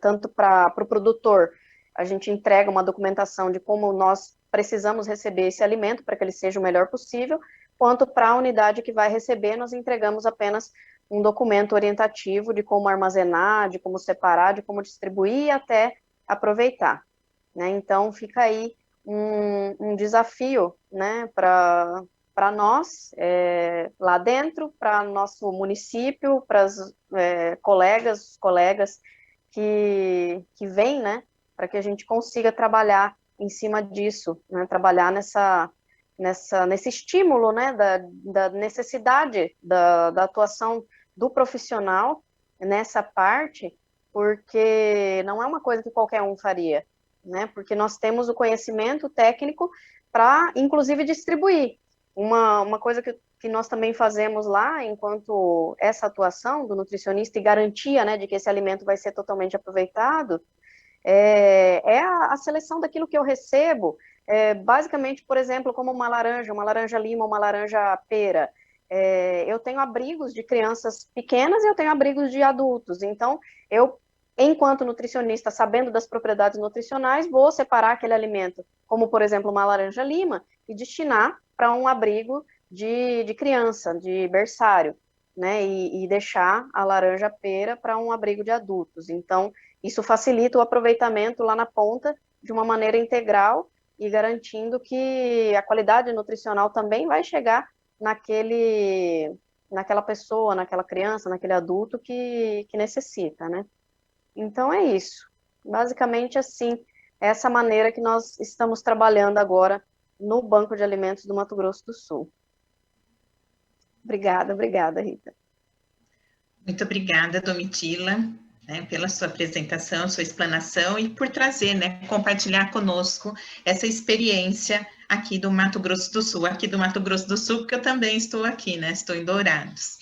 tanto para o produtor, a gente entrega uma documentação de como nós precisamos receber esse alimento para que ele seja o melhor possível, quanto para a unidade que vai receber, nós entregamos apenas um documento orientativo de como armazenar, de como separar, de como distribuir e até aproveitar, né? Então, fica aí um desafio, né, para nós, lá dentro, para nosso município, para as colegas que vêm, né, para que a gente consiga trabalhar em cima disso, né, trabalhar nesse estímulo, né, da necessidade da atuação do profissional nessa parte, porque não é uma coisa que qualquer um faria, né, porque nós temos o conhecimento técnico para, inclusive, distribuir. Uma coisa que nós também fazemos lá, enquanto essa atuação do nutricionista e garantia, né, de que esse alimento vai ser totalmente aproveitado, a seleção daquilo que eu recebo, basicamente, por exemplo, como uma laranja lima, uma laranja pera. Eu tenho abrigos de crianças pequenas e eu tenho abrigos de adultos. Então, eu, enquanto nutricionista, sabendo das propriedades nutricionais, vou separar aquele alimento, como, por exemplo, uma laranja lima, e destinar para um abrigo de criança, de berçário, né? E deixar a laranja pera para um abrigo de adultos. Então, isso facilita o aproveitamento lá na ponta de uma maneira integral e garantindo que a qualidade nutricional também vai chegar naquela pessoa, naquela criança, naquele adulto que necessita, né? Então é isso. Basicamente assim, essa maneira que nós estamos trabalhando agora no Banco de Alimentos do Mato Grosso do Sul. Obrigada, Rita. Muito obrigada, Domitila, né, pela sua apresentação, sua explanação e por trazer, né, compartilhar conosco essa experiência aqui do Mato Grosso do Sul, porque eu também estou aqui, né, estou em Dourados.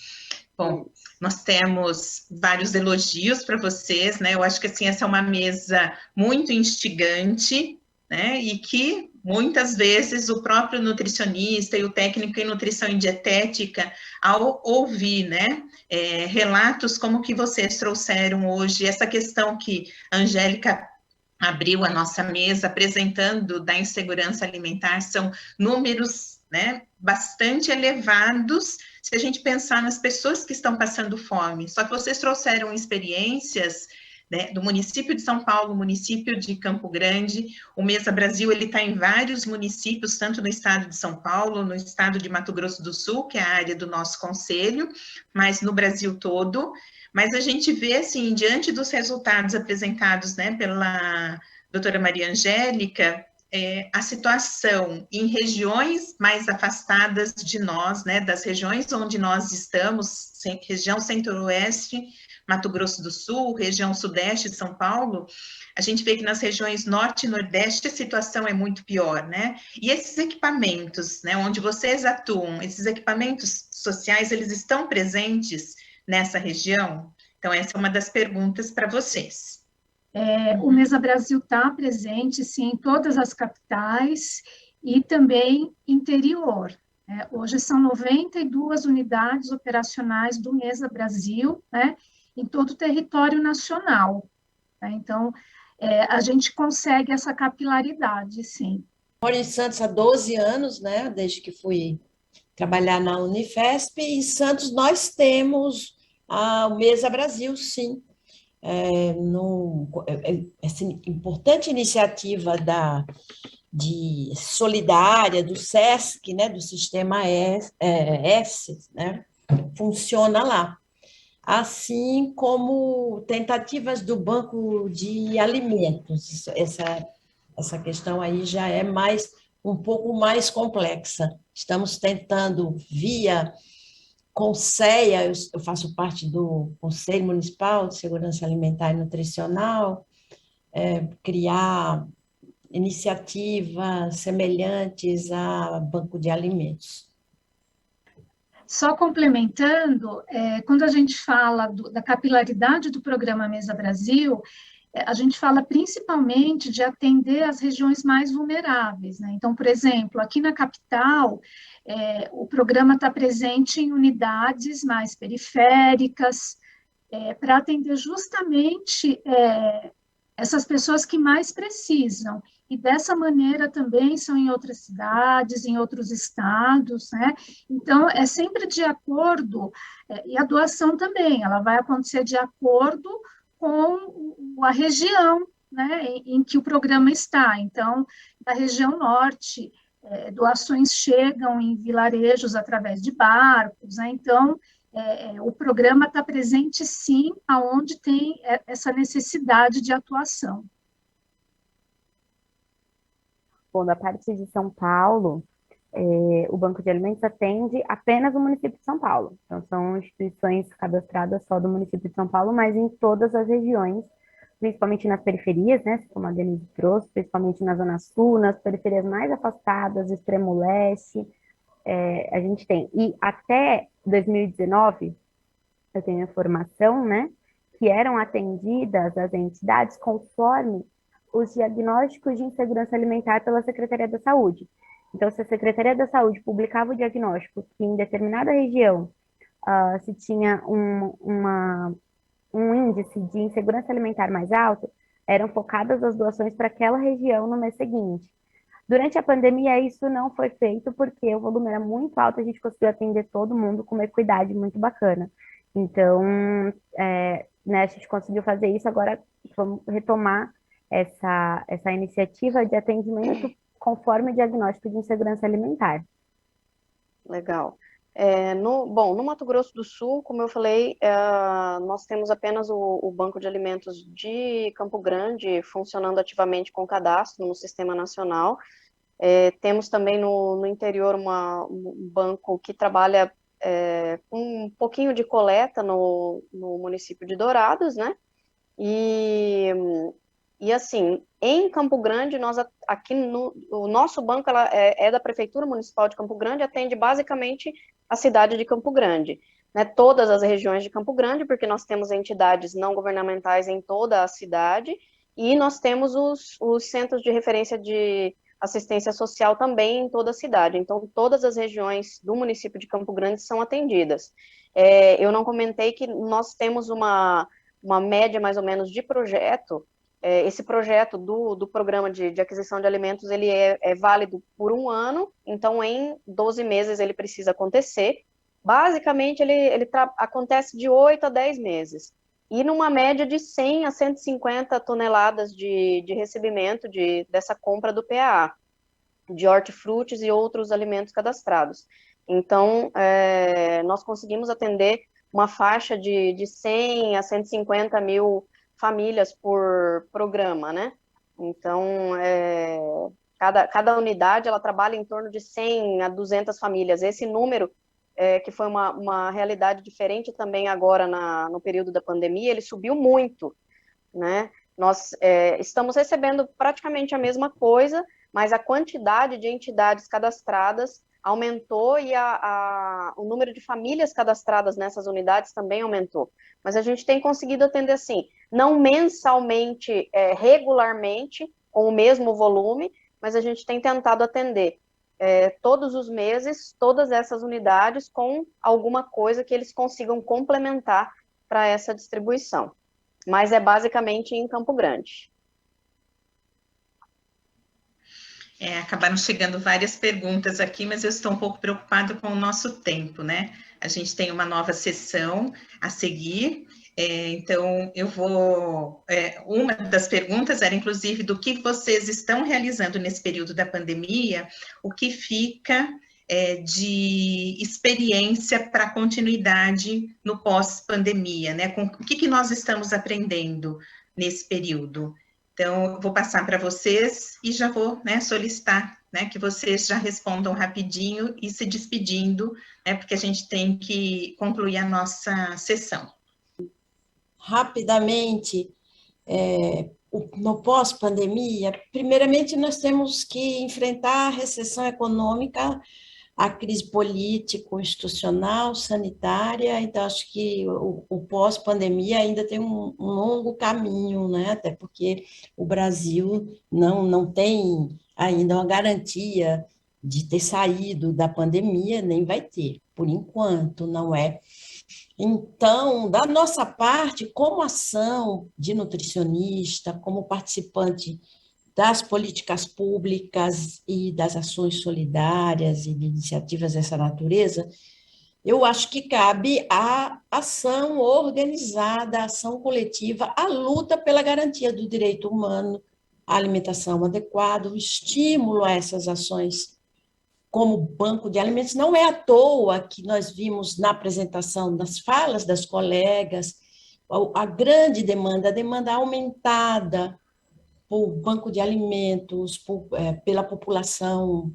Bom, nós temos vários elogios para vocês, né, eu acho que, assim, essa é uma mesa muito instigante, né, e que muitas vezes o próprio nutricionista e o técnico em nutrição e dietética, ao ouvir, né, relatos como que vocês trouxeram hoje, essa questão que a Angélica abriu a nossa mesa apresentando da insegurança alimentar, são números, né, bastante elevados, se a gente pensar nas pessoas que estão passando fome, só que vocês trouxeram experiências né, do município de São Paulo, município de Campo Grande. O Mesa Brasil, ele está em vários municípios, tanto no estado de São Paulo, no estado de Mato Grosso do Sul, que é a área do nosso conselho, mas no Brasil todo. Mas a gente vê, assim, diante dos resultados apresentados, né, pela doutora Maria Angélica, a situação em regiões mais afastadas de nós, né, das regiões onde nós estamos, região centro-oeste, Mato Grosso do Sul, região sudeste de São Paulo, a gente vê que nas regiões norte e nordeste a situação é muito pior, né? E esses equipamentos, né, onde vocês atuam, esses equipamentos sociais, eles estão presentes nessa região? Então, essa é uma das perguntas para vocês. O Mesa Brasil está presente, sim, em todas as capitais e também interior. Hoje são 92 unidades operacionais do Mesa Brasil, né, em todo o território nacional. Né? Então, a gente consegue essa capilaridade, sim. Moro em Santos há 12 anos, né, desde que fui trabalhar na Unifesp, e em Santos nós temos o Mesa Brasil, sim. Essa importante iniciativa solidária do SESC, né, do Sistema S, né, funciona lá. Assim como tentativas do Banco de Alimentos. Essa questão aí já é um pouco mais complexa. Estamos tentando, via Conceia, eu faço parte do Conselho Municipal de Segurança Alimentar e Nutricional, criar iniciativas semelhantes a Banco de Alimentos. Só complementando, quando a gente fala da capilaridade do programa Mesa Brasil, a gente fala principalmente de atender as regiões mais vulneráveis, né? Então, por exemplo, aqui na capital, o programa está presente em unidades mais periféricas, para atender justamente essas pessoas que mais precisam. E dessa maneira também são em outras cidades, em outros estados, né? Então, é sempre de acordo, e a doação também, ela vai acontecer de acordo com a região, né, em que o programa está. Então, na região norte, doações chegam em vilarejos através de barcos, né? Então, o programa está presente, sim, aonde tem essa necessidade de atuação. Bom, da parte de São Paulo, o Banco de Alimentos atende apenas o município de São Paulo. Então, são instituições cadastradas só do município de São Paulo, mas em todas as regiões, principalmente nas periferias, né, como a Denise trouxe, principalmente na Zona Sul, nas periferias mais afastadas, extremo leste, a gente tem. E até 2019, eu tenho informação, né, que eram atendidas as entidades conforme os diagnósticos de insegurança alimentar pela Secretaria da Saúde. Então, se a Secretaria da Saúde publicava o diagnóstico que em determinada região se tinha um índice de insegurança alimentar mais alto, eram focadas as doações para aquela região no mês seguinte. Durante a pandemia, isso não foi feito porque o volume era muito alto, a gente conseguiu atender todo mundo com uma equidade muito bacana. Então, né, a gente conseguiu fazer isso, agora vamos retomar essa iniciativa de atendimento conforme o diagnóstico de insegurança alimentar. Legal. No Mato Grosso do Sul, como eu falei, nós temos apenas o Banco de Alimentos de Campo Grande funcionando ativamente com cadastro no Sistema Nacional. Temos também no interior um banco que trabalha com um pouquinho de coleta no município de Dourados, né? E assim, em Campo Grande, o nosso banco é da Prefeitura Municipal de Campo Grande, atende basicamente a cidade de Campo Grande, né, todas as regiões de Campo Grande, porque nós temos entidades não governamentais em toda a cidade, e nós temos os centros de referência de assistência social também em toda a cidade. Então, todas as regiões do município de Campo Grande são atendidas. Eu não comentei que nós temos uma média, mais ou menos, de projeto. Esse projeto do programa de aquisição de alimentos, ele é válido por 1 ano, então em 12 meses ele precisa acontecer. Basicamente, ele acontece de 8 a 10 meses. e numa média de 100 a 150 toneladas de recebimento dessa compra do PAA, de hortifrutis e outros alimentos cadastrados. Então, nós conseguimos atender uma faixa de 100 a 150 mil famílias por programa, né? Então, cada unidade, ela trabalha em torno de 100 a 200 famílias. Esse número, que foi uma realidade diferente também agora no período da pandemia, ele subiu muito, né? Nós estamos recebendo praticamente a mesma coisa, mas a quantidade de entidades cadastradas aumentou e o número de famílias cadastradas nessas unidades também aumentou. Mas a gente tem conseguido atender, assim, não mensalmente, regularmente, com o mesmo volume, mas a gente tem tentado atender todos os meses, todas essas unidades com alguma coisa que eles consigam complementar para essa distribuição. Mas é basicamente em Campo Grande. Acabaram chegando várias perguntas aqui, mas eu estou um pouco preocupada com o nosso tempo, né? A gente tem uma nova sessão a seguir, então eu vou... uma das perguntas era, inclusive, do que vocês estão realizando nesse período da pandemia, o que fica de experiência para continuidade no pós-pandemia, né? Com o que nós estamos aprendendo nesse período. Então, eu vou passar para vocês e já vou, né, solicitar, né, que vocês já respondam rapidinho e se despedindo, né, porque a gente tem que concluir a nossa sessão. Rapidamente, no pós-pandemia, primeiramente nós temos que enfrentar a recessão econômica, a crise político-institucional, sanitária, então acho que o pós-pandemia ainda tem um longo caminho, né? Até porque o Brasil não tem ainda uma garantia de ter saído da pandemia, nem vai ter, por enquanto, não é? Então, da nossa parte, como ação de nutricionista, como participante das políticas públicas e das ações solidárias e de iniciativas dessa natureza, eu acho que cabe a ação organizada, a ação coletiva, a luta pela garantia do direito humano à alimentação adequada, o estímulo a essas ações como banco de alimentos. Não é à toa que nós vimos na apresentação das falas das colegas a grande demanda, a demanda aumentada por banco de alimentos, pela população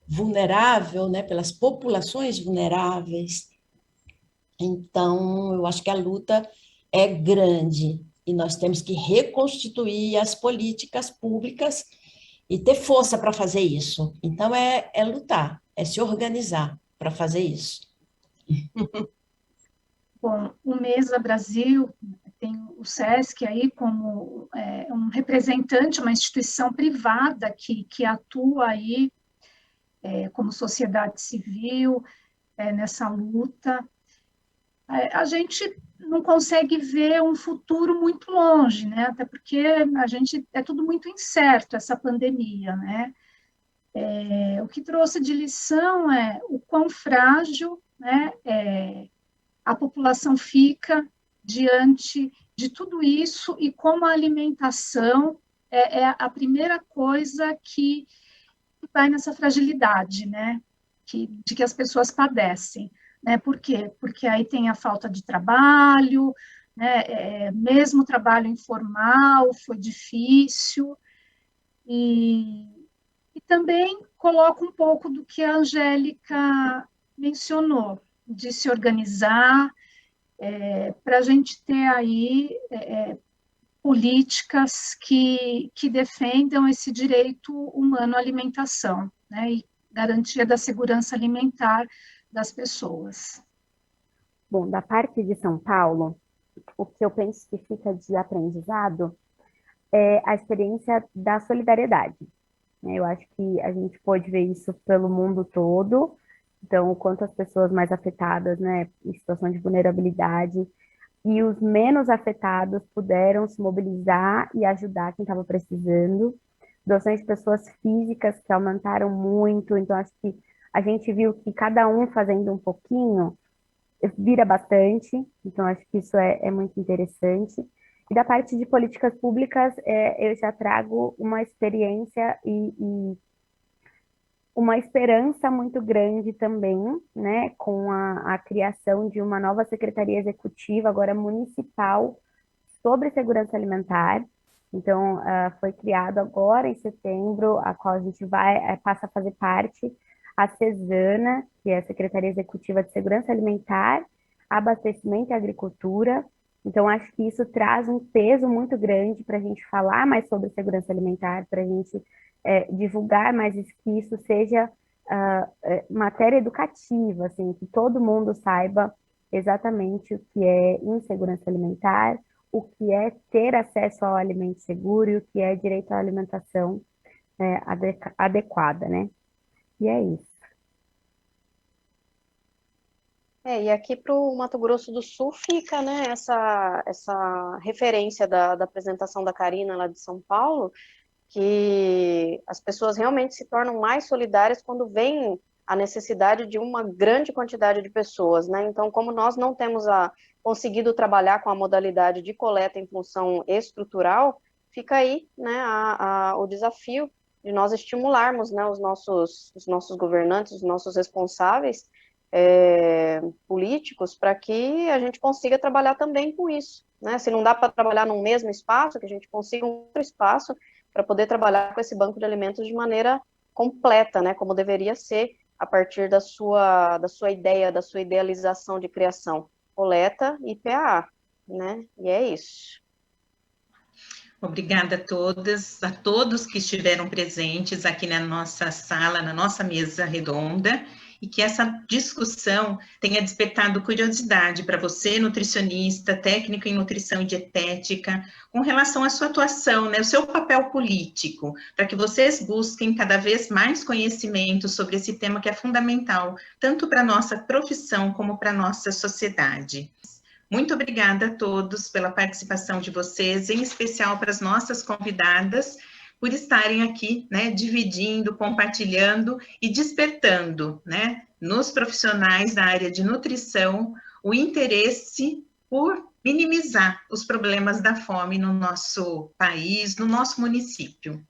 vulnerável, né, pelas populações vulneráveis. Então, eu acho que a luta é grande e nós temos que reconstituir as políticas públicas e ter força para fazer isso. Então, é lutar, é se organizar para fazer isso. Bom, o Mesa Brasil tem o SESC aí como um representante, uma instituição privada que atua aí como sociedade civil nessa luta. A gente não consegue ver um futuro muito longe, né? Até porque é tudo muito incerto, essa pandemia, né? O que trouxe de lição é o quão frágil, né, a população fica diante de tudo isso e como a alimentação é a primeira coisa que vai nessa fragilidade, né, de que as pessoas padecem, né, por quê? Porque aí tem a falta de trabalho, né, mesmo trabalho informal foi difícil, e também coloco um pouco do que a Angélica mencionou, de se organizar, para a gente ter aí políticas que defendam esse direito humano à alimentação, né, e garantia da segurança alimentar das pessoas. Bom, da parte de São Paulo, o que eu penso que fica de aprendizado é a experiência da solidariedade. Eu acho que a gente pode ver isso pelo mundo todo, então, o quanto as pessoas mais afetadas, né, em situação de vulnerabilidade, e os menos afetados puderam se mobilizar e ajudar quem estava precisando. Doações de pessoas físicas que aumentaram muito, então acho que a gente viu que cada um fazendo um pouquinho vira bastante, então acho que isso é muito interessante. E da parte de políticas públicas, eu já trago uma experiência e uma esperança muito grande também, né, com a criação de uma nova secretaria executiva, agora municipal, sobre segurança alimentar. Então, foi criado agora em setembro, a qual a gente passa a fazer parte, a CESANA, que é a Secretaria Executiva de Segurança Alimentar, Abastecimento e Agricultura. Então, acho que isso traz um peso muito grande para a gente falar mais sobre segurança alimentar, para a gente divulgar mais isso, que isso seja matéria educativa, assim, que todo mundo saiba exatamente o que é insegurança alimentar, o que é ter acesso ao alimento seguro e o que é direito à alimentação adequada, né? E é isso. E aqui para o Mato Grosso do Sul fica, né, essa referência da apresentação da Karina lá de São Paulo, que as pessoas realmente se tornam mais solidárias quando vem a necessidade de uma grande quantidade de pessoas, né? Então, como nós não temos conseguido trabalhar com a modalidade de coleta em função estrutural, fica aí, né, o desafio de nós estimularmos, né, os nossos governantes, os nossos responsáveis políticos, para que a gente consiga trabalhar também com isso, né? Se não dá para trabalhar no mesmo espaço, que a gente consiga um outro espaço para poder trabalhar com esse banco de alimentos de maneira completa, né, como deveria ser a partir da sua ideia, da sua idealização de criação, coleta e PAA, né, e é isso. Obrigada a todos que estiveram presentes aqui na nossa sala, na nossa mesa redonda, e que essa discussão tenha despertado curiosidade para você, nutricionista, técnico em nutrição e dietética, com relação à sua atuação, né, o seu papel político, para que vocês busquem cada vez mais conhecimento sobre esse tema que é fundamental, tanto para a nossa profissão como para a nossa sociedade. Muito obrigada a todos pela participação de vocês, em especial para as nossas convidadas, por estarem aqui, né, dividindo, compartilhando e despertando, né, nos profissionais da área de nutrição, o interesse por minimizar os problemas da fome no nosso país, no nosso município.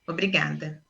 Obrigada.